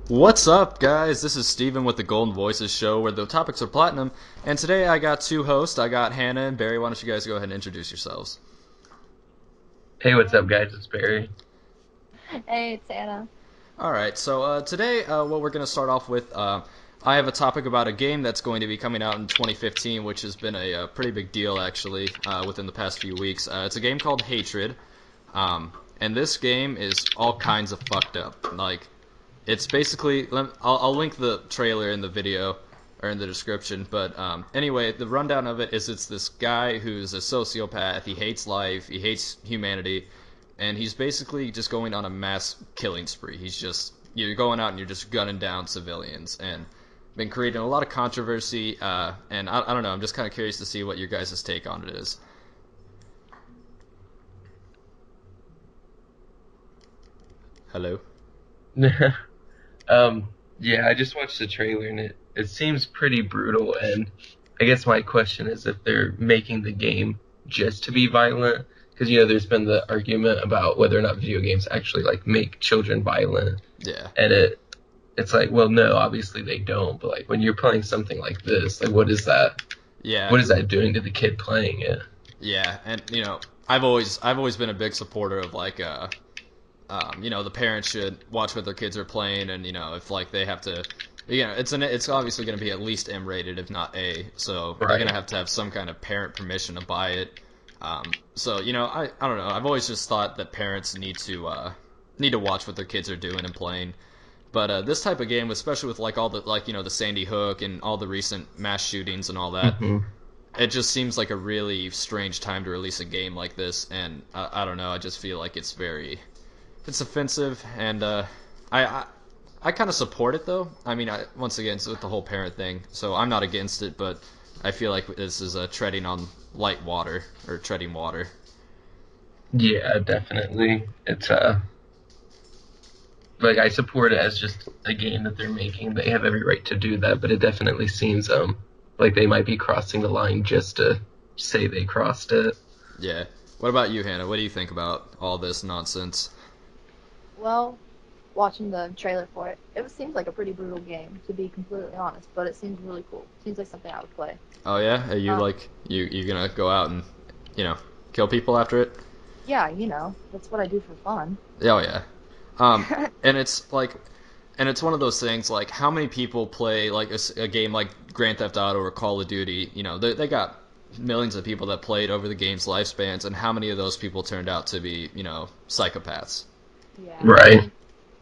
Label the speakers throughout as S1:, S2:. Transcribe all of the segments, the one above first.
S1: What's up, guys? This is Steven with the Golden Voices show where the topics are platinum. And today I got two hosts. I got Hannah and Barry. Why don't you guys go ahead and introduce yourselves?
S2: Hey, what's up, guys? It's Barry.
S3: Hey, it's Anna.
S1: Alright, so today what we're going to start off with, I have a topic about a game that's going to be coming out in 2015, which has been a pretty big deal, actually, within the past few weeks. It's a game called Hatred. And this game is all kinds of fucked up. Like, it's basically, I'll link the trailer in the video or in the description. But anyway, the rundown of it is it's this guy who's a sociopath. He hates life. He hates humanity, and he's basically just going on a mass killing spree. He's just you're going out and you're just gunning down civilians and been creating a lot of controversy. And I don't know. I'm just kind of curious to see what your guys' take on it is. Hello.
S2: Yeah, I just watched the trailer and it seems pretty brutal. And I guess my question is if they're making the game just to be violent, because there's been the argument about whether or not video games actually like make children violent,
S1: Yeah.
S2: and it's like, well, no, obviously they don't. But like when you're playing something like this, like what is that?
S1: Yeah.
S2: What is that doing to the kid playing it?
S1: Yeah, and I've always been a big supporter of like the parents should watch what their kids are playing, and if like they have to, it's obviously going to be at least M-rated, if not A. So they're going
S2: Right.
S1: to have some kind of parent permission to buy it. So I don't know. I've always just thought that parents need to watch what their kids are doing and playing. But this type of game, especially with like all the like the Sandy Hook and all the recent mass shootings and all that,
S2: hmm
S1: it just seems like a really strange time to release a game like this. And I don't know. I just feel like it's offensive, and I I kind of support it though. I mean, once again, it's with the whole parent thing, so I'm not against it, but I feel like this is treading on light water or treading water.
S2: Yeah, definitely. It's like I support it as just a game that they're making. They have every right to do that, but it definitely seems like they might be crossing the line just to say they crossed it.
S1: Yeah. What about you, Hannah? What do you think about all this nonsense?
S3: Well, watching the trailer for it, it seems like a pretty brutal game, to be completely honest, but it seems really cool. Seems like something I would play.
S1: Oh yeah, are you
S3: Uh,
S1: like you gonna go out and you know kill people after it?
S3: yeah, that's what I do for fun.
S1: Oh yeah. And it's like, and it's one of those things like how many people play like a game like Grand Theft Auto or Call of Duty. They got millions of people that played over the game's lifespans, and how many of those people turned out to be psychopaths?
S3: Yeah, I
S2: Right.
S3: mean,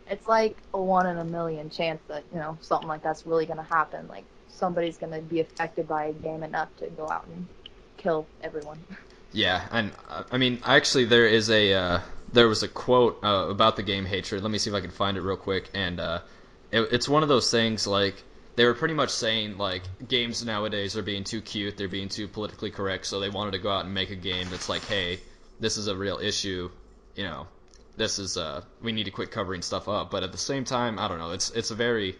S3: it's like a one in a million chance that, something like that's really gonna happen. Like, somebody's gonna be affected by a game enough to go out and kill everyone.
S1: Yeah, and I mean, actually, there was a quote about the game Hatred. Let me see if I can find it real quick. And it's one of those things like they were pretty much saying like games nowadays are being too cute, they're being too politically correct, so they wanted to go out and make a game that's like, hey, this is a real issue, you know, this is we need to quit covering stuff up. But at the same time, I don't know, it's a very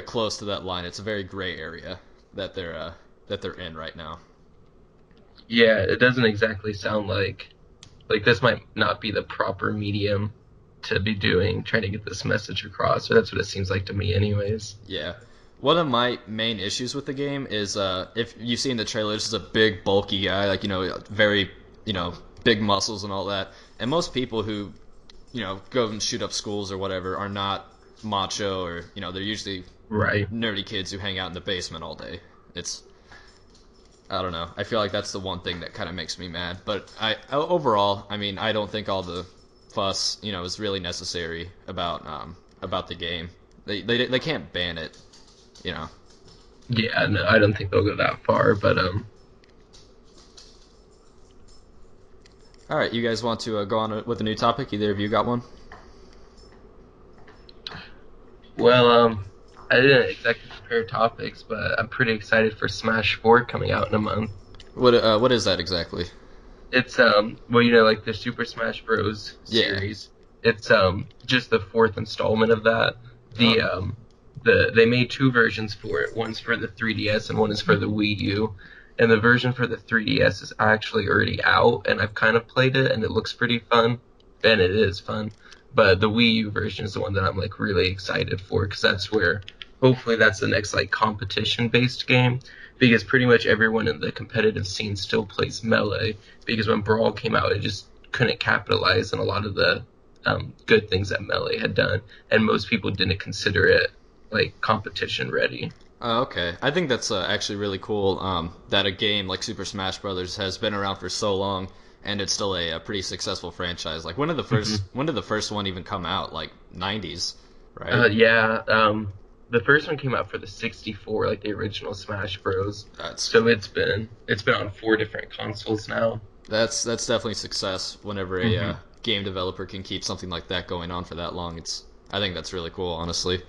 S1: close to that line. It's a very gray area that they're in right now.
S2: Yeah, it doesn't exactly sound like this might not be the proper medium to be doing trying to get this message across. Or that's what it seems like to me anyways.
S1: Yeah. One of my main issues with the game is if you see in the trailer, this is a big, bulky guy, like, very, big muscles and all that. And most people who, go and shoot up schools or whatever are not macho or, they're usually
S2: Right.
S1: nerdy kids who hang out in the basement all day. It's, I don't know. I feel like that's the one thing that kind of makes me mad. But overall, I mean, I don't think all the fuss, is really necessary about the game. They can't ban it, you know.
S2: Yeah, no, I don't think they'll go that far, but
S1: All right, you guys want to go on with a new topic? Either of you got one?
S2: well, I didn't exactly prepare topics, but I'm pretty excited for Smash 4 coming out in a month.
S1: What is that exactly?
S2: It's well, like the Super Smash Bros.
S1: Yeah.
S2: Series. It's just the fourth installment of that. The
S1: Oh,
S2: um they made two versions for it. One's for the 3DS and one is for the Wii U. And the version for the 3DS is actually already out, and I've kind of played it, and it looks pretty fun, and it is fun. But the Wii U version is the one that I'm like really excited for because that's where hopefully that's the next like competition based game because pretty much everyone in the competitive scene still plays Melee because when Brawl came out it just couldn't capitalize on a lot of the good things that Melee had done and most people didn't consider it like competition ready.
S1: Okay. I think that's actually really cool that a game like Super Smash Brothers has been around for so long and it's still a pretty successful franchise. Like when did the first one even come out? Like 90s, right?
S2: Yeah, the first one came out for the 64, like the original Smash Bros.
S1: That's
S2: So it's been on 4 different consoles now.
S1: that's definitely success whenever a
S2: Hmm.
S1: game developer can keep something like that going on for that long. It's I think that's really cool, honestly.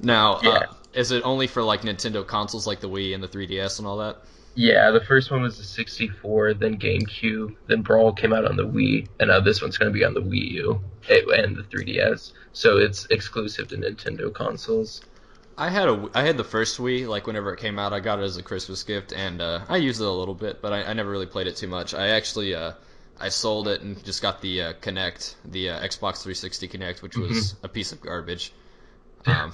S1: Now,
S2: Yeah,
S1: is it only for like Nintendo consoles like the Wii and the 3DS and all that?
S2: yeah. The first one was the 64, then GameCube, then Brawl came out on the Wii, and now this one's going to be on the Wii U and the 3DS. So it's exclusive to Nintendo consoles.
S1: I had the first Wii like whenever it came out. I got it as a Christmas gift, and I used it a little bit, but I never really played it too much. I actually I sold it and just got the Kinect, the Xbox 360 Kinect, which
S2: Hmm.
S1: was a piece of garbage. Um,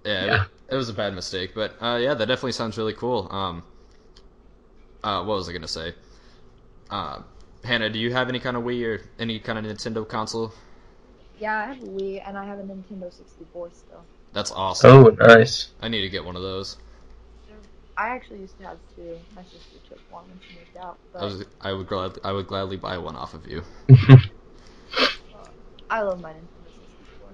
S1: yeah,
S2: Yeah.
S1: it was a bad mistake, but yeah, that definitely sounds really cool. What was I gonna say? Uh, Hannah, do you have any kind of Wii or any kind of Nintendo console?
S3: Yeah, I have a Wii and I have a Nintendo 64 still.
S1: That's awesome.
S2: Oh, nice.
S1: I need to get one of those.
S3: They're- I actually used to have two. My sister took one when she moved out, but
S1: I would gladly buy one off of you.
S3: I love my Nintendo 64.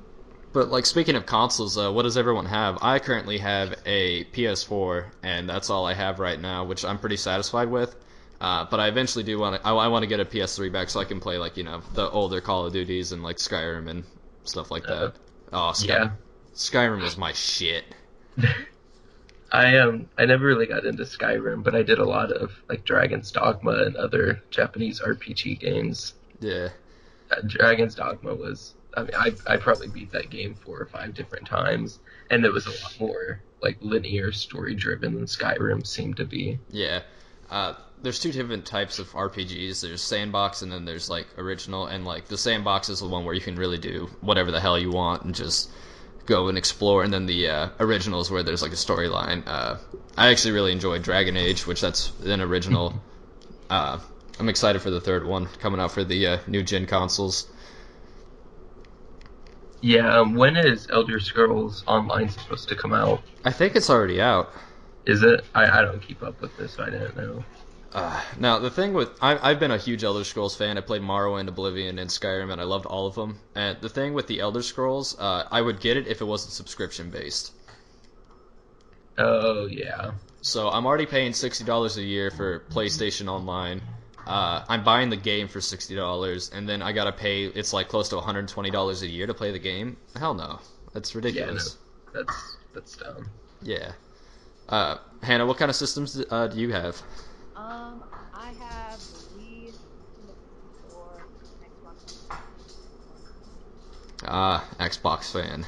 S1: But like speaking of consoles, what does everyone have? I currently have a PS4, and that's all I have right now, which I'm pretty satisfied with. But I eventually do want to. I want to get a PS3 back so I can play like the older Call of Duties and like Skyrim and stuff like
S2: Uh,
S1: that. Oh,
S2: yeah.
S1: Skyrim was my shit.
S2: I never really got into Skyrim, but I did a lot of like Dragon's Dogma and other Japanese RPG games.
S1: Yeah,
S2: Dragon's Dogma was I mean I probably beat that game 4 or 5 different times, and it was a lot more like linear story driven than Skyrim seemed to be.
S1: yeah. There's two different types of RPGs. There's sandbox and then there's like original. And like the sandbox is the one where you can really do whatever the hell you want and just go and explore. And then the original is where there's like a storyline. I actually really enjoyed Dragon Age, which that's an original. Uh, I'm excited for the third one coming out for the new gen consoles.
S2: Yeah, when is Elder Scrolls Online supposed to come out?
S1: I think it's already out.
S2: Is it? I don't keep up with this, so I didn't know.
S1: Now the thing with I've been a huge Elder Scrolls fan. I played Morrowind, Oblivion, and Skyrim, and I loved all of them. And the thing with the Elder Scrolls, I would get it if it wasn't subscription based.
S2: Oh yeah.
S1: So I'm already paying $60 a year for PlayStation Online. I'm buying the game for $60, and then I gotta pay. It's like close to $120 a year to play the game. Hell no, that's
S2: Yeah, no.
S1: ridiculous.
S2: That's dumb.
S1: Yeah. Hannah, what kind of systems do you have?
S3: I have the Wii, Nintendo 64, and Xbox 360.
S1: Xbox fan.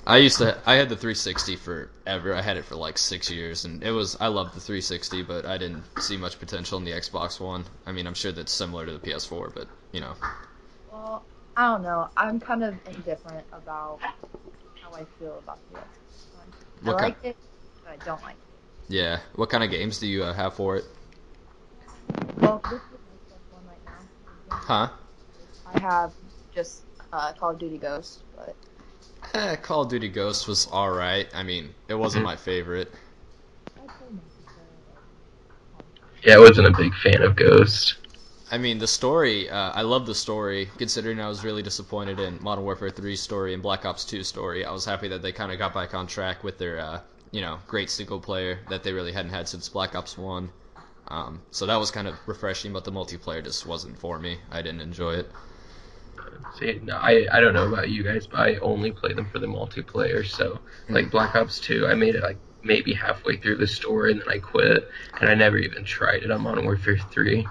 S1: I had the 360 forever. I had it for like 6 years, and I loved the 360, but I didn't see much potential in the Xbox One. I mean, I'm sure that's similar to the PS4, but you know.
S3: Well, I don't know. I'm kind of indifferent about how I feel about the Xbox One. I
S1: What kind?
S3: like it, but I don't like
S1: Yeah. What kind of games do you have for it?
S3: it. Well, this is my Xbox One right now.
S1: Huh?
S3: I have just Call of Duty Ghost, but
S1: Call of Duty Ghost was alright. I mean, it wasn't
S2: Mhm.
S1: my favorite.
S3: I play multiplayer.
S2: Yeah, I wasn't a big fan of Ghost.
S1: I mean, the story, I love the story, considering I was really disappointed in Modern Warfare 3 story and Black Ops 2 story. I was happy that they kind of got back on track with their, great single player that they really hadn't had since Black Ops 1. So that was kind of refreshing, but the multiplayer just wasn't for me. I didn't enjoy it.
S2: See, no, I don't know about you guys, but I only play them for the multiplayer. So, like Black Ops 2, I made it like maybe halfway through the story and then I quit, and I never even tried it on Modern Warfare 3.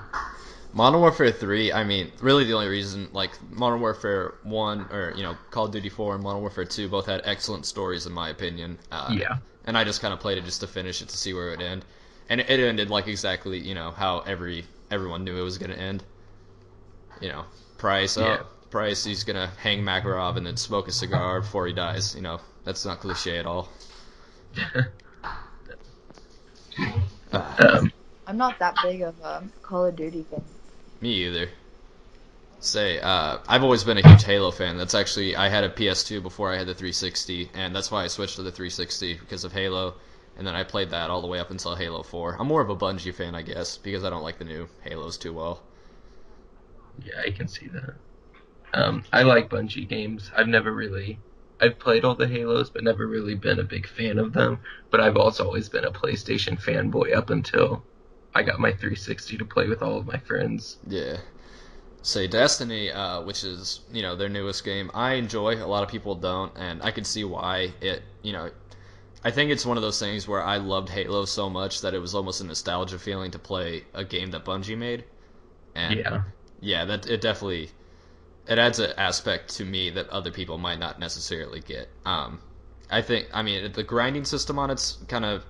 S1: Modern Warfare 3, I mean, really the only reason, like, Modern Warfare 1, or, Call of Duty 4 and Modern Warfare 2 both had excellent stories, in my opinion.
S2: Yeah.
S1: And I just kind of played it just to finish it to see where it would end. And it ended, like, exactly, how everyone knew it was going to end. You know, Price,
S2: Yeah.
S1: Price, he's gonna hang Makarov and then smoke a cigar before he dies. You know, that's not cliche at all.
S2: um,
S3: I'm not that big of a Call of Duty fan.
S1: Me either. I've always been a huge Halo fan. That's actually, I had a PS2 before I had the 360, and that's why I switched to the 360 because of Halo, and then I played that all the way up until Halo 4. I'm more of a Bungie fan, I guess, because I don't like the new Halos too well.
S2: yeah, I can see that. I like Bungie games. I've played all the Halos, but never really been a big fan of them. But I've also always been a PlayStation fanboy up until I got my 360 to play with all of my friends.
S1: Yeah. Say Destiny, which is, their newest game, I enjoy. A lot of people don't, and I can see why. I think it's one of those things where I loved Halo so much that it was almost a nostalgia feeling to play a game that Bungie made. And
S2: Yeah.
S1: yeah, that it definitely it adds an aspect to me that other people might not necessarily get. I mean, the grinding system on it's kind of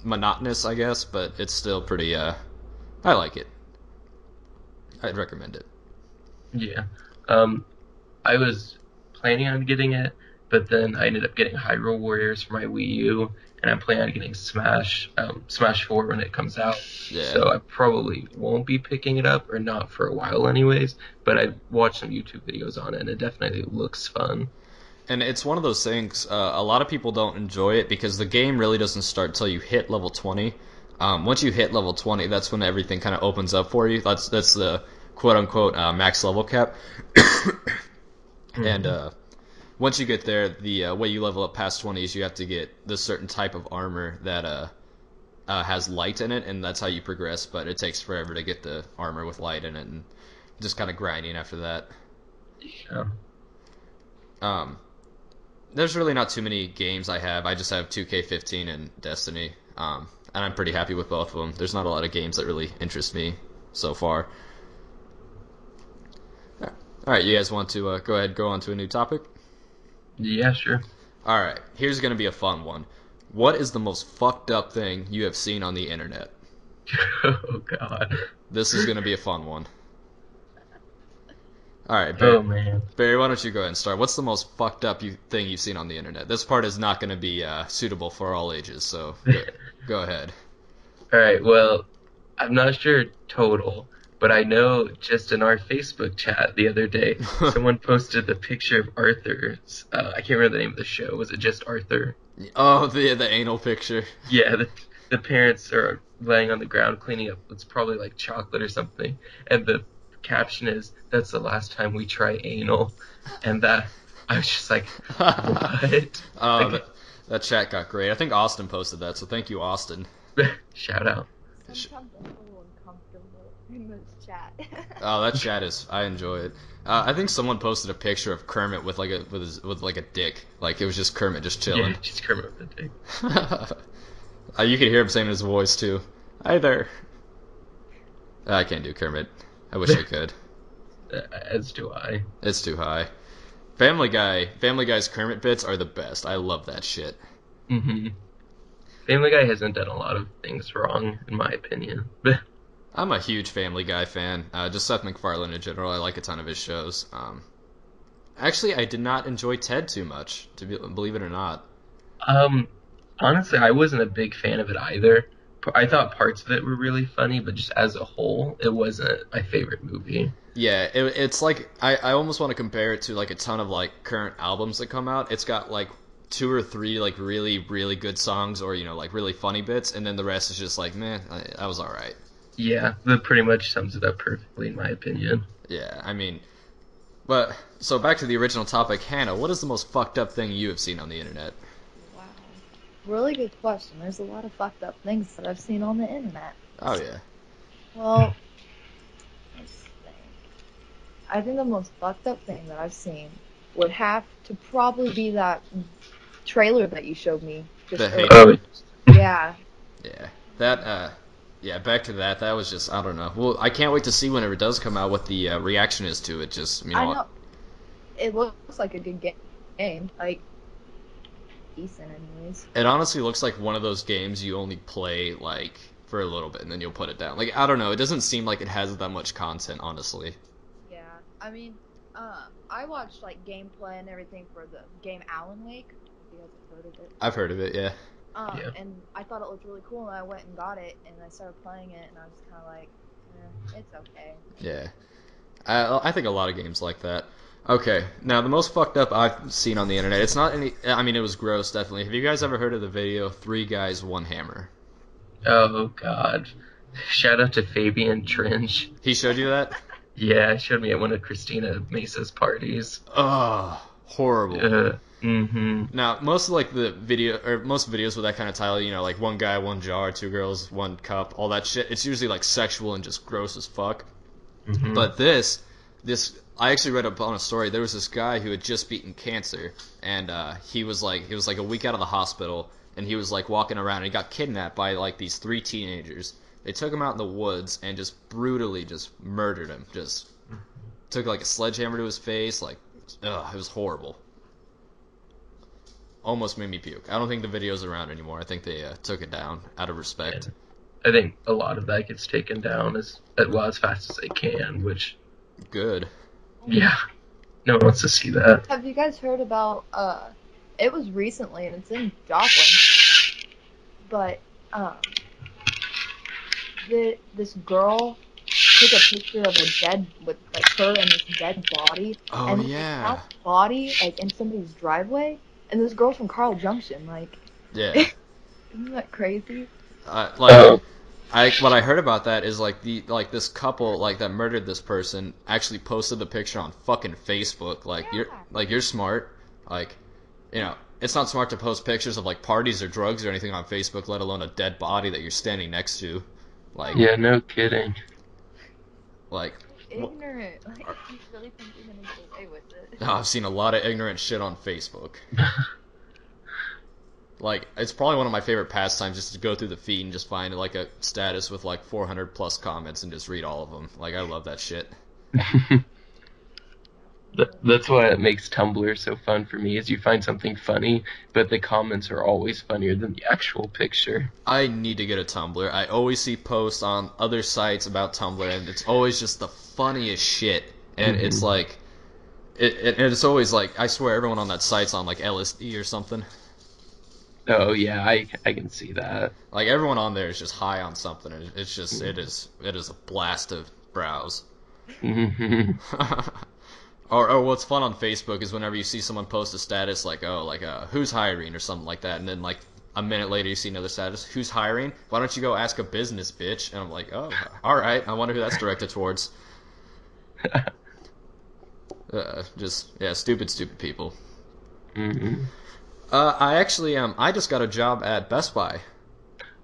S1: monotonous, I guess, but it's still pretty. I like it. I'd recommend it.
S2: Yeah. I was planning on getting it, but then I ended up getting Hyrule Warriors for my Wii U, and I'm planning on getting Smash 4 when it comes out.
S1: Yeah.
S2: So I probably won't be picking it up, or not for a while anyways, but I watched some YouTube videos on it, and it definitely looks fun.
S1: And it's one of those things, a lot of people don't enjoy it because the game really doesn't start till you hit level 20. Once you hit level 20, that's when everything kind of opens up for you. That's the quote-unquote max level cap. And once you get there, the way you level up past 20 is you have to get this certain type of armor that has light in it, and that's how you progress, but it takes forever to get the armor with light in it, and just kind of grinding after that.
S2: Yeah.
S1: There's really not too many games I have. I just have 2K15 and Destiny, and I'm pretty happy with both of them. There's not a lot of games that really interest me so far. All right, you guys want to go ahead and go on to a new topic?
S2: Yeah, sure.
S1: All right, here's going to be a fun one. What is the most fucked up thing you have seen on the internet?
S2: Oh, God.
S1: This is going to be a fun one. All right, Barry.
S2: Oh, man.
S1: Barry, why don't you go ahead and start? What's the most fucked up thing you've seen on the internet? This part is not going to be suitable for all ages, so go ahead.
S2: All right, well, I'm not sure total, but I know just in our Facebook chat the other day, someone posted the picture of Arthur's. I can't remember the name of the show. Was it just Arthur?
S1: Oh, the anal picture.
S2: Yeah, the parents are laying on the ground cleaning up. It's probably like chocolate or something, and the caption is, "That's the last time we try anal," and that I was just like, what?
S1: Oh, that chat got great. I think Austin posted that, so thank you, Austin.
S2: Shout out.
S3: Sometimes I'm a little uncomfortable in this chat.
S1: Oh, that chat is. I enjoy it. I think someone posted a picture of Kermit with like a dick. Like it was just Kermit just chilling.
S2: Yeah, just Kermit with the dick.
S1: You could hear him saying in his voice too. Hi there. I can't do Kermit. I wish I could.
S2: As do I.
S1: It's too high. Family Guy's Kermit bits are the best. I love that shit.
S2: Mm-hmm. Family Guy hasn't done a lot of things wrong, in my opinion.
S1: I'm a huge Family Guy fan. Just Seth MacFarlane in general. I like a ton of his shows. Actually, I did not enjoy Ted too much, believe it or not.
S2: Honestly, I wasn't a big fan of it either. I thought parts of it were really funny, but just as a whole, it wasn't my favorite movie.
S1: Yeah, it's like I almost want to compare it to like a ton of like current albums that come out. It's got like 2 or 3 like really really good songs, or like really funny bits, and then the rest is just like, man, I was all right.
S2: Yeah, that pretty much sums it up perfectly, in my opinion.
S1: Yeah, I mean, but so back to the original topic, Hannah. What is the most fucked up thing you have seen on the internet?
S3: Wow. Really good question. There's a lot of fucked up things that I've seen on the internet.
S1: Oh yeah.
S3: Well, let's think. I think the most fucked up thing that I've seen would have to probably be that trailer that you showed me.
S1: The
S3: earlier. Yeah.
S1: Yeah. That yeah, back to that. That was just, I don't know. Well, I can't wait to see whenever it does come out what the reaction is to it. Just,
S3: I know. It looks like a good game. Like, decent anyways.
S1: It honestly looks like one of those games you only play, like, for a little bit and then you'll put it down. Like, I don't know. It doesn't seem like it has that much content, honestly.
S3: Yeah. I mean, I watched like gameplay and everything for the game Alan Wake. If you guys have heard of it.
S1: I've heard of it, yeah.
S2: Yeah.
S3: And I thought it looked really cool, and I went and got it, and I started playing it, and I was kind of like, it's okay.
S1: Yeah. I think a lot of games like that. Okay, now the most fucked up I've seen on the internet, it's not any, I mean, it was gross, definitely. Have you guys ever heard of the video, 3 Guys, 1 Hammer?
S2: Oh God. Shout out to Fabian Tringe.
S1: He showed you that?
S2: Yeah, showed me at one of Christina Mesa's parties.
S1: Ugh, horrible.
S2: Mm-hmm.
S1: Now, most of like the video, or most videos with that kind of title, you know, like 1 guy, 1 jar, 2 girls, 1 cup, all that shit, it's usually like sexual and just gross as fuck.
S2: Mm-hmm.
S1: But this, I actually read up on a story. There was this guy who had just beaten cancer, and he was like a week out of the hospital, and he was like walking around, and he got kidnapped by like these 3 teenagers. They took him out in the woods and just brutally just murdered him. Just took like a sledgehammer to his face. Like, it was horrible. Almost made me puke. I don't think the video's around anymore. I think they took it down out of respect.
S2: Yeah. I think a lot of that gets taken down as fast as they can, which
S1: Good.
S2: yeah, no one wants to see that.
S3: Have you guys heard about, it was recently, and it's in Joplin, but, this girl took a picture of a dead, with, like, her and this dead body,
S1: Oh,
S3: and
S1: yeah.
S3: that body, like, in somebody's driveway, and this girl's from Carl Junction, like,
S1: Yeah.
S3: isn't that crazy?
S1: What I heard about that is like this couple like that murdered this person actually posted the picture on fucking Facebook. Like you're smart. Like, you know, it's not smart to post pictures of like parties or drugs or anything on Facebook, let alone a dead body that you're standing next to. Like,
S2: Yeah, no kidding.
S1: like
S3: Ignorant. Like, you really think you're gonna get away with it?
S1: I've seen a lot of ignorant shit on Facebook. Like, it's probably one of my favorite pastimes just to go through the feed and just find like a status with like 400 plus comments and just read all of them. Like, I love that shit.
S2: That's why it makes Tumblr so fun for me, is you find something funny, but the comments are always funnier than the actual picture.
S1: I need to get a Tumblr. I always see posts on other sites about Tumblr, and it's always just the funniest shit. And
S2: Mm-hmm.
S1: it's like, it's always like, I swear everyone on that site's on like LSD or something.
S2: Oh yeah, I can see that.
S1: Like, everyone on there is just high on something, and it's just, it is a blast to browse.
S2: Mm-hmm.
S1: Or what's fun on Facebook is whenever you see someone post a status like, oh, like, who's hiring or something like that, and then like a minute later you see another status, who's hiring? Why don't you go ask a business, bitch? And I'm like, oh, alright, I wonder who that's directed towards. Stupid people.
S2: Mm-hmm.
S1: I actually, I just got a job at Best Buy.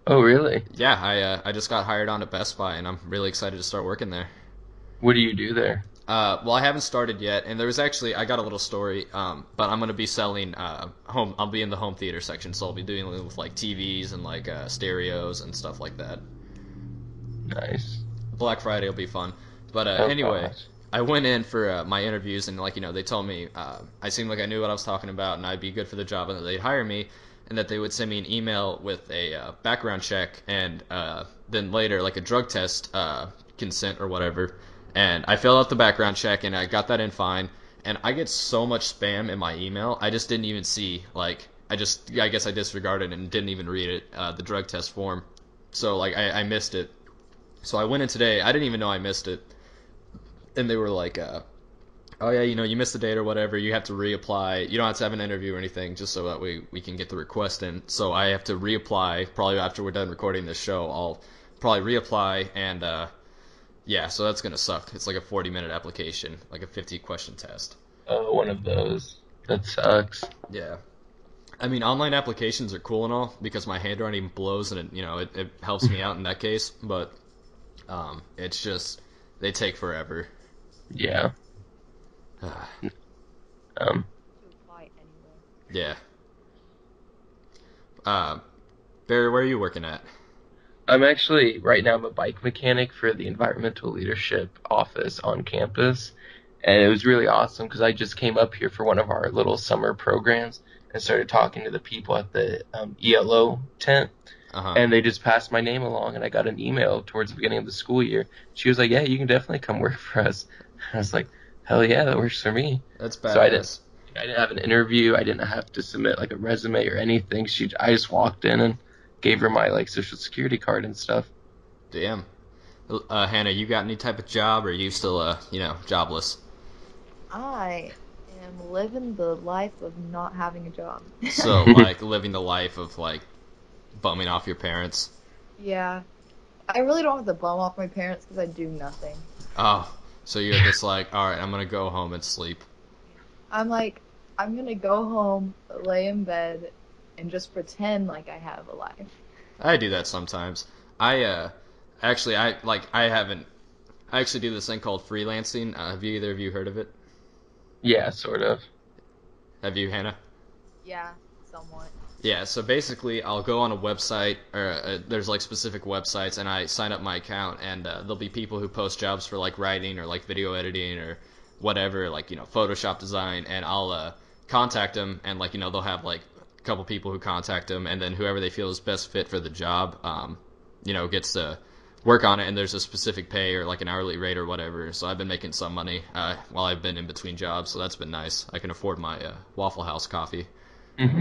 S2: Oh really?
S1: Yeah, I just got hired on at Best Buy, and I'm really excited to start working there.
S2: What do you do there?
S1: Well, I haven't started yet, and there was actually, I got a little story, but I'm going to be selling, I'll be in the home theater section, so I'll be doing with, like, TVs and, like, stereos and stuff like that.
S2: Nice.
S1: Black Friday will be fun. But, anyway,
S2: gosh.
S1: I went in for, my interviews, and, like, you know, they told me, I seemed like I knew what I was talking about, and I'd be good for the job, and that they'd hire me, and that they would send me an email with a, background check, and, then later, like, a drug test, consent or whatever. And I filled out the background check, and I got that in fine. And I get so much spam in my email, I just didn't even see, like, I guess I disregarded it and didn't even read it, the drug test form. So, like, I missed it. So I went in today, I didn't even know I missed it. And they were like, oh yeah, you know, you missed the date or whatever, you have to reapply. You don't have to have an interview or anything, just so that we can get the request in. So I have to reapply, probably after we're done recording this show, I'll probably reapply, and, yeah, so that's gonna suck. It's like a 40-minute application, like a 50-question test.
S2: Oh, one of those. That sucks.
S1: Yeah. I mean, online applications are cool and all, because my handwriting blows and it helps me out in that case, but it's just, they take forever.
S2: Yeah.
S3: To apply anyway.
S1: Yeah. Barry, where are you working at?
S2: I'm actually, right now, I'm a bike mechanic for the environmental leadership office on campus. And it was really awesome because I just came up here for one of our little summer programs and started talking to the people at the ELO tent.
S1: Uh-huh.
S2: And they just passed my name along, and I got an email towards the beginning of the school year. She was like, yeah, you can definitely come work for us. I was like, Hell yeah, that works for me.
S1: That's
S2: So
S1: badass.
S2: I didn't have an interview. I didn't have to submit like a resume or anything. I just walked in and gave her my like social security card and stuff.
S1: Damn. Hannah, you got any type of job, or are you still, jobless?
S3: I am living the life of not having a job.
S1: So, like, living the life of, like, bumming off your parents.
S3: Yeah. I really don't have to bum off my parents because I do nothing.
S1: Oh, so you're just like, alright, I'm gonna go home and sleep.
S3: I'm like, I'm gonna go home, lay in bed, and just pretend like I have a life.
S1: I do that sometimes. Actually, I haven't, I actually do this thing called freelancing. Have either of you heard of it?
S2: Yeah, sort of.
S1: Have you, Hannah?
S3: Yeah, somewhat.
S1: Yeah, so basically, I'll go on a website, or there's like specific websites, and I sign up my account, and there'll be people who post jobs for like writing or like video editing or whatever, like Photoshop design, and I'll contact them, and like they'll have like a couple people who contact them, and then whoever they feel is best fit for the job, gets to work on it, and there's a specific pay or like an hourly rate or whatever. So I've been making some money while I've been in between jobs, so that's been nice. I can afford my Waffle House coffee.
S2: Hmm.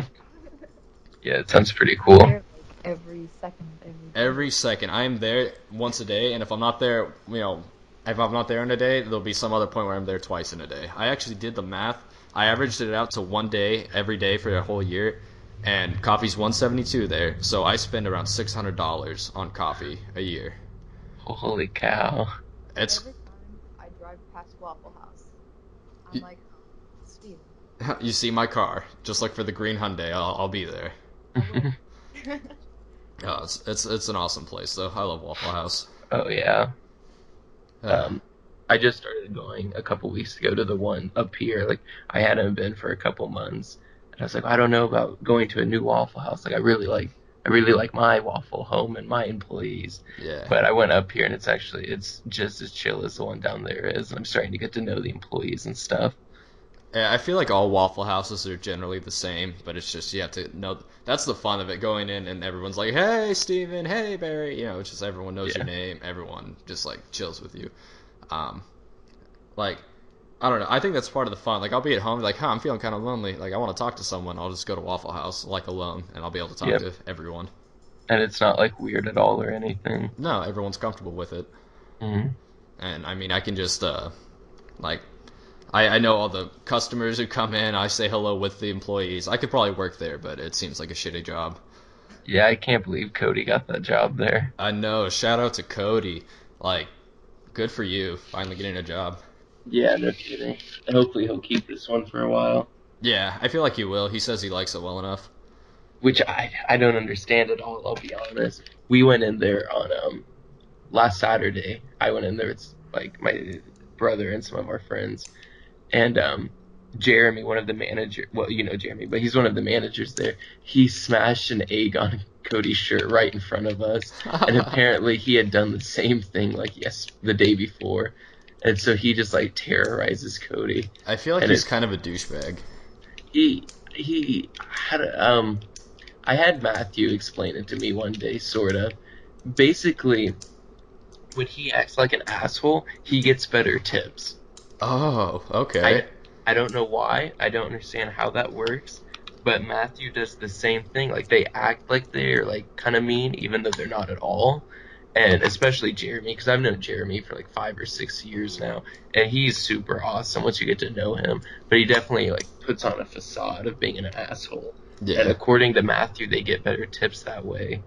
S2: Yeah, it sounds pretty cool.
S3: There, like, every second, every day.
S1: Every second. I am there once a day, and if I'm not there, if I'm not there in a day, there'll be some other point where I'm there twice in a day. I actually did the math. I averaged it out to 1 day every day for a whole year, and coffee's 172 there, so I spend around $600 on coffee a year.
S2: Holy cow.
S1: It's
S3: Every time I drive past Waffle House, I'm like, oh, Sweden.
S1: you see my car, just like for the green Hyundai, I'll be there. Oh, it's an awesome place though. I love Waffle House.
S2: Oh yeah.
S1: Uh,
S2: I just started going a couple weeks ago to the one up here. Like I hadn't been for a couple months, and I was like, I don't know about going to a new Waffle House. Like I really like my Waffle Home and my employees.
S1: yeah.
S2: But I went up here, and it's just as chill as the one down there is. I'm starting to get to know the employees and stuff.
S1: Yeah, I feel like all Waffle Houses are generally the same, but it's just you have to know. That's the fun of it, going in and everyone's like, "Hey, Steven, hey, Barry," it's just everyone knows your
S2: Yeah.
S1: name. Everyone just like chills with you. Um, like I don't know. I think that's part of the fun. Like I'll be at home, like, I'm feeling kind of lonely. Like I want to talk to someone. I'll just go to Waffle House, like alone, and I'll be able to talk
S2: Yep.
S1: to everyone.
S2: And it's not like weird at all or anything.
S1: No, everyone's comfortable with it,
S2: Hmm.
S1: and I mean, I can just like I know all the customers who come in. I say hello with the employees. I could probably work there, but it seems like a shitty job.
S2: Yeah, I can't believe Cody got that job there.
S1: I know. Shout out to Cody. Like, good for you, finally getting a job.
S2: Yeah, no kidding. And hopefully he'll keep this one for a while.
S1: Yeah, I feel like he will. He says he likes it well enough.
S2: Which I don't understand at all, I'll be honest. We went in there on last Saturday. I went in there with like my brother and some of our friends. And Jeremy, one of the managers, well, you know Jeremy, but he's one of the managers there. He smashed an egg on Cody's shirt right in front of us. And apparently he had done the same thing like the day before. And so he just like terrorizes Cody.
S1: I feel like
S2: And
S1: he's kind of a douchebag.
S2: He had I had Matthew explain it to me one day, sort of. Basically, when he acts like an asshole, he gets better tips.
S1: Oh, okay.
S2: I don't know why. I don't understand how that works. But Matthew does the same thing. Like they act like they're like kind of mean, even though they're not at all. And especially Jeremy, because I've known Jeremy for like 5 or 6 years now, and he's super awesome once you get to know him. But he definitely like puts on a facade of being an asshole.
S1: Yeah.
S2: And according to Matthew, they get better tips that way.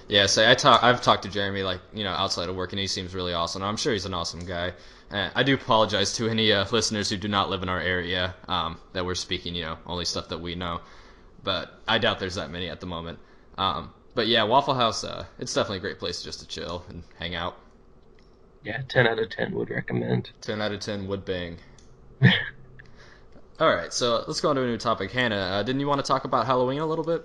S1: Yeah, so I've talked to Jeremy, like, outside of work, and he seems really awesome. I'm sure he's an awesome guy. I do apologize to any listeners who do not live in our area that we're speaking, only stuff that we know. But I doubt there's that many at the moment. But yeah, Waffle House, it's definitely a great place just to chill and hang out.
S2: Yeah, 10 out of 10 would recommend.
S1: 10 out of 10 would bang. All right, so let's go on to a new topic. Hannah, didn't you want to talk about Halloween a little bit?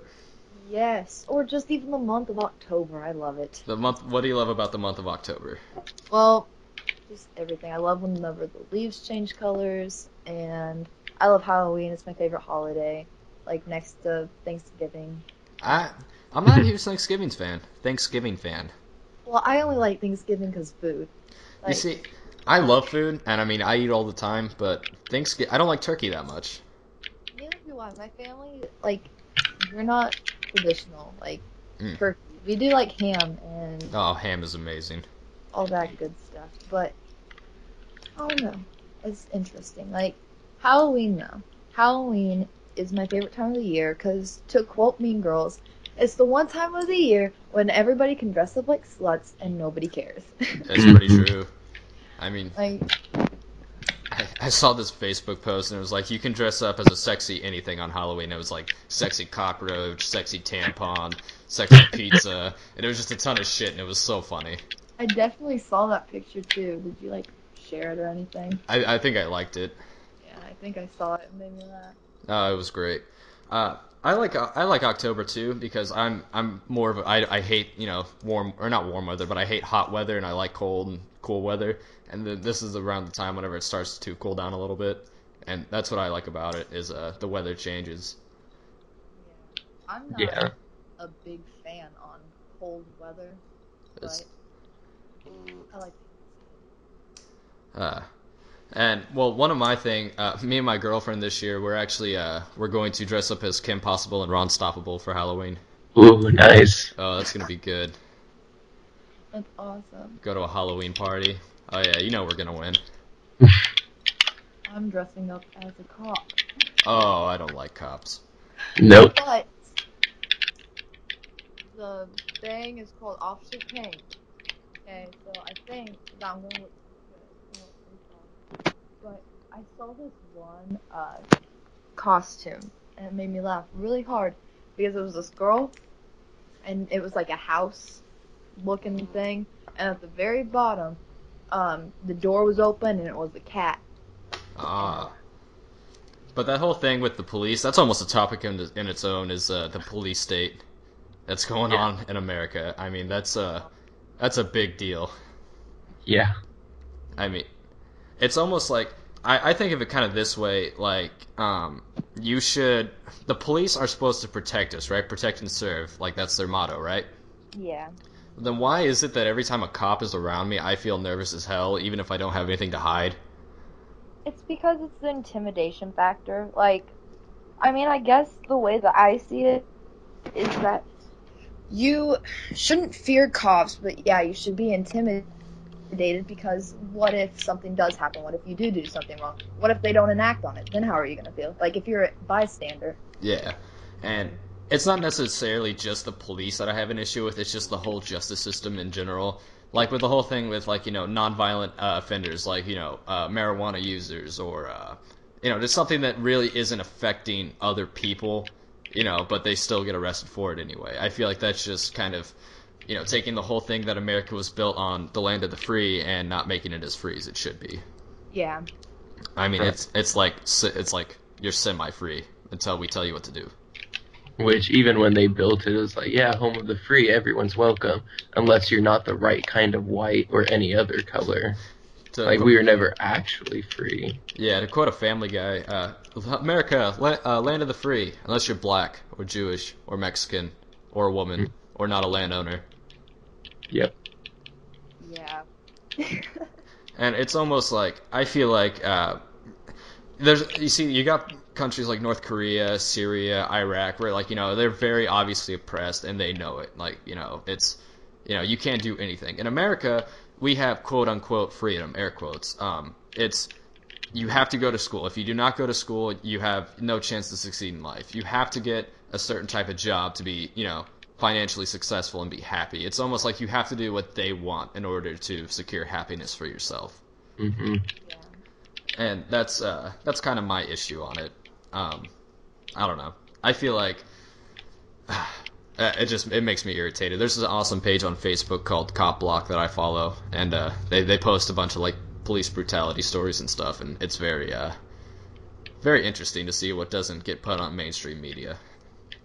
S3: Yes, or just even the month of October. I love it.
S1: What do you love about the month of October?
S3: Well, just everything. I love whenever the leaves change colors, and I love Halloween. It's my favorite holiday, like next to Thanksgiving.
S1: I'm not a huge Thanksgiving fan.
S3: Well, I only like Thanksgiving because food.
S1: You see, I love food, and I mean, I eat all the time, but I don't like turkey that much.
S3: Neither do I. My family, like, we're not traditional, like,
S1: Mm.
S3: turkey. We do, like, ham and
S1: Oh, ham is amazing.
S3: all that good stuff. But, I don't know. It's interesting. Like, Halloween, though. Halloween is my favorite time of the year because, to quote Mean Girls, it's the one time of the year when everybody can dress up like sluts and nobody cares.
S1: That's pretty true. I mean,
S3: Like,
S1: I saw this Facebook post and it was like you can dress up as a sexy anything on Halloween. It was like sexy cockroach, sexy tampon, sexy pizza, and it was just a ton of shit, and it was so funny.
S3: I definitely saw that picture too. Did you, like, share it or anything?
S1: I think I liked it.
S3: Yeah, I think I saw it. It made me laugh.
S1: It was great. I like October too because I'm more of I hate warm or not warm weather, but I hate hot weather and I like cold and cool weather. And this is around the time whenever it starts to cool down a little bit, and that's what I like about it is the weather changes.
S3: Yeah. I'm not
S2: Yeah.
S3: a big fan on cold weather,
S1: It's,
S3: but I like
S1: uh, and well, one of my me and my girlfriend this year, we're going to dress up as Kim Possible and Ron Stoppable for Halloween.
S2: Ooh, nice.
S1: Oh, that's gonna be good.
S3: That's awesome.
S1: Go to a Halloween party. Oh yeah, you know we're gonna win.
S3: I'm dressing up as a cop.
S1: Oh, I don't like cops.
S2: Nope.
S3: But the thing is called Offsuit Pink. Okay, so I think that I'm gonna look good. But I saw this one costume and it made me laugh really hard because it was this girl and it was like a house looking thing, and at the very bottom, the door was open and it was a cat.
S1: Ah. But that whole thing with the police, that's almost a topic in its own, is the police state that's going
S2: Yeah.
S1: on in America. I mean, that's a big deal.
S2: Yeah.
S1: I mean, it's almost like I think of it kind of this way, like the police are supposed to protect us, right? Protect and serve, like that's their motto, right?
S3: Yeah.
S1: Then why is it that every time a cop is around me, I feel nervous as hell, even if I don't have anything to hide?
S3: It's because it's the intimidation factor. Like, I mean, I guess the way that I see it is that you shouldn't fear cops, but yeah, you should be intimidated because what if something does happen? What if you do something wrong? What if they don't enact on it? Then how are you going to feel? Like, if you're a bystander.
S1: Yeah, and it's not necessarily just the police that I have an issue with. It's just the whole justice system in general. Like with the whole thing with like nonviolent offenders, like marijuana users or just something that really isn't affecting other people, but they still get arrested for it anyway. I feel like that's just kind of taking the whole thing that America was built on, the land of the free, and not making it as free as it should be.
S3: Yeah.
S1: I mean, it's like you're semi-free until we tell you what to do.
S2: Which, even when they built it, it was like, yeah, home of the free, everyone's welcome, unless you're not the right kind of white or any other color. Like, we were never actually free.
S1: Yeah, to quote a Family Guy, America, land of the free, unless you're black or Jewish or Mexican or a woman or not a landowner.
S2: Yep.
S3: Yeah.
S1: And it's almost like I feel like you got countries like North Korea, Syria, Iraq, where like they're very obviously oppressed and they know it. Like it's you can't do anything. In America, we have quote unquote freedom, air quotes. It's you have to go to school. If you do not go to school, you have no chance to succeed in life. You have to get a certain type of job to be financially successful and be happy. It's almost like you have to do what they want in order to secure happiness for yourself.
S2: Mm-hmm.
S3: Yeah.
S1: And that's kind of my issue on it. I don't know. I feel like it makes me irritated. There's an awesome page on Facebook called Cop Block that I follow, and they post a bunch of like police brutality stories and stuff, and it's very interesting to see what doesn't get put on mainstream media.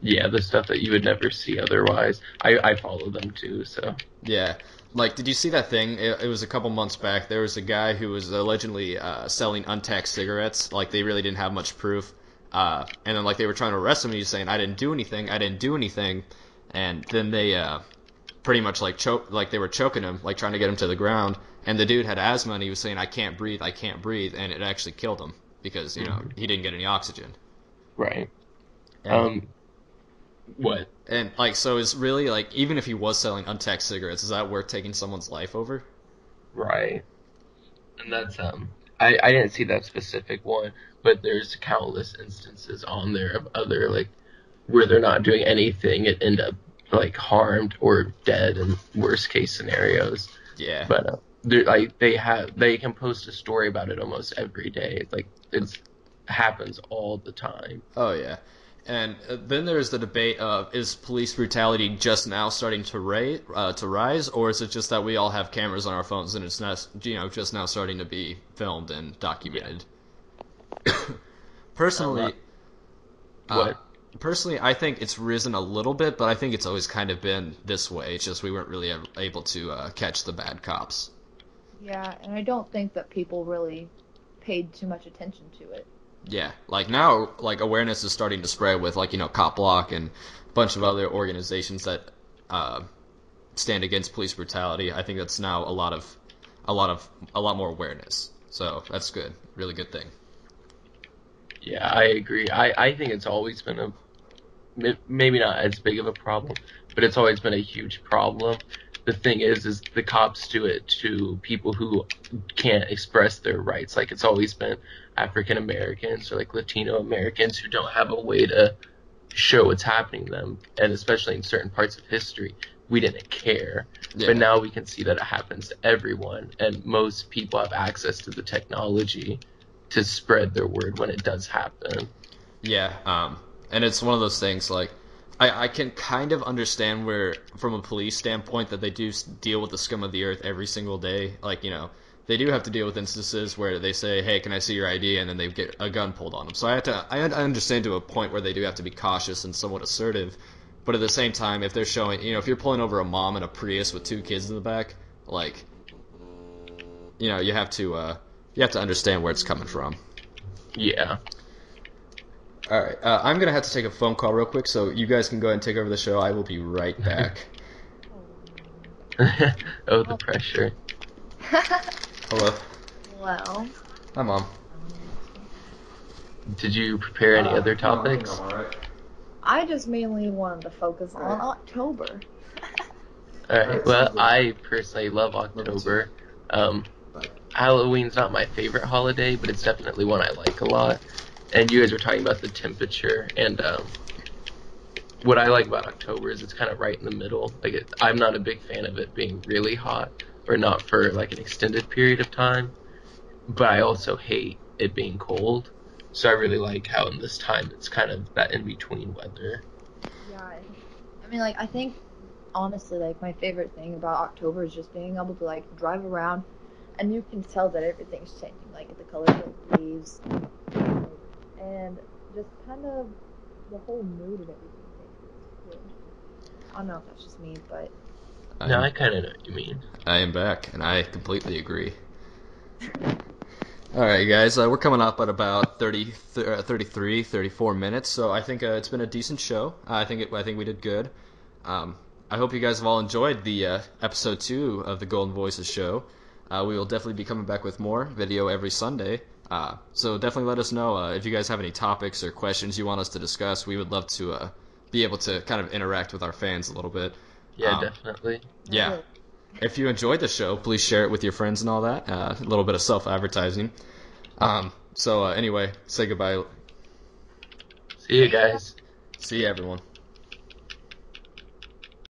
S2: Yeah, the stuff that you would never see otherwise. I follow them too, so.
S1: Yeah. Like, did you see that thing? It was a couple months back. There was a guy who was allegedly selling untaxed cigarettes. Like, they really didn't have much proof. And then, like, they were trying to arrest him, and he was saying, I didn't do anything. And then they pretty much, like, they were choking him, like, trying to get him to the ground. and the dude had asthma, and he was saying, I can't breathe, and it actually killed him because, you know, he didn't get any oxygen.
S2: Right.
S1: And,
S2: What?
S1: and like, so it's really, like, even if he was selling untaxed cigarettes, is that worth taking someone's life over?
S2: Right. And that's I didn't see that specific one, but there's countless instances on there of other like where they're not doing anything and end up like harmed or dead in worst case scenarios.
S1: Yeah.
S2: But they're like they can post a story about it almost every day. Like it's happens all the time.
S1: Oh, yeah. And then there's the debate of, is police brutality just now starting to rise, or is it just that we all have cameras on our phones and it's not, you know, just now starting to be filmed and documented? Yeah. Personally,
S2: What?
S1: personally, I think it's risen a little bit, but I think it's always kind of been this way. It's just we weren't really able to catch the bad cops.
S3: Yeah, and I don't think that people really paid too much attention to it.
S1: Yeah, like now, like awareness is starting to spread with like, you know, Cop Block and a bunch of other organizations that stand against police brutality. I think that's now a lot more awareness. So that's good, really good thing.
S2: Yeah, I agree. I think it's always been maybe not as big of a problem, but it's always been a huge problem. The thing is the cops do it to people who can't express their rights. Like it's always been African Americans or like Latino Americans who don't have a way to show what's happening to them, and especially in certain parts of history, we didn't care.
S1: Yeah.
S2: But now we can see that it happens to everyone, and most people have access to the technology to spread their word when it does happen.
S1: Yeah, and it's one of those things like I can kind of understand where, from a police standpoint, that they do deal with the scum of the earth every single day. Like, you know, they do have to deal with instances where they say, "Hey, can I see your ID?" and then they get a gun pulled on them. So I understand to a point where they do have to be cautious and somewhat assertive. But at the same time, if they're showing, you know, if you're pulling over a mom in a Prius with 2 kids in the back, like, you know, you have to understand where it's coming from.
S2: Yeah.
S1: All right, I'm gonna have to take a phone call real quick, so you guys can go ahead and take over the show. I will be right back.
S2: Oh, the pressure.
S1: Hello.
S3: Well,
S1: Hi, Mom.
S2: Did you prepare any other
S1: No, I think
S2: topics?
S1: I'm all right.
S3: I just mainly wanted to focus on October.
S2: All right. Well, I personally love October. Halloween's not my favorite holiday, but it's definitely one I like a lot. And you guys were talking about the temperature, and what I like about October is it's kind of right in the middle. Like I'm not a big fan of it being really hot or not for like an extended period of time, but I also hate it being cold. So I really like how in this time it's kind of that in between weather.
S3: Yeah, I mean, like, I think, honestly, like, my favorite thing about October is just being able to, like, drive around, and you can tell that everything's changing, like, the colors of the leaves, and just kind of the whole mood of everything changes. I don't know if that's just me, but...
S2: No, I kind of know what you mean.
S1: I am back, and I completely agree. All right, guys, we're coming up at about 33, 34 minutes, so I think it's been a decent show. I think we did good. I hope you guys have all enjoyed the episode 2 of the Golden Voices show. We will definitely be coming back with more video every Sunday. So definitely let us know if you guys have any topics or questions you want us to discuss. We would love to be able to kind of interact with our fans a little bit.
S2: Yeah, definitely.
S1: Yeah. If you enjoyed the show, please share it with your friends and all that. A little bit of self-advertising. So anyway, say goodbye.
S2: See you guys.
S1: See you, everyone.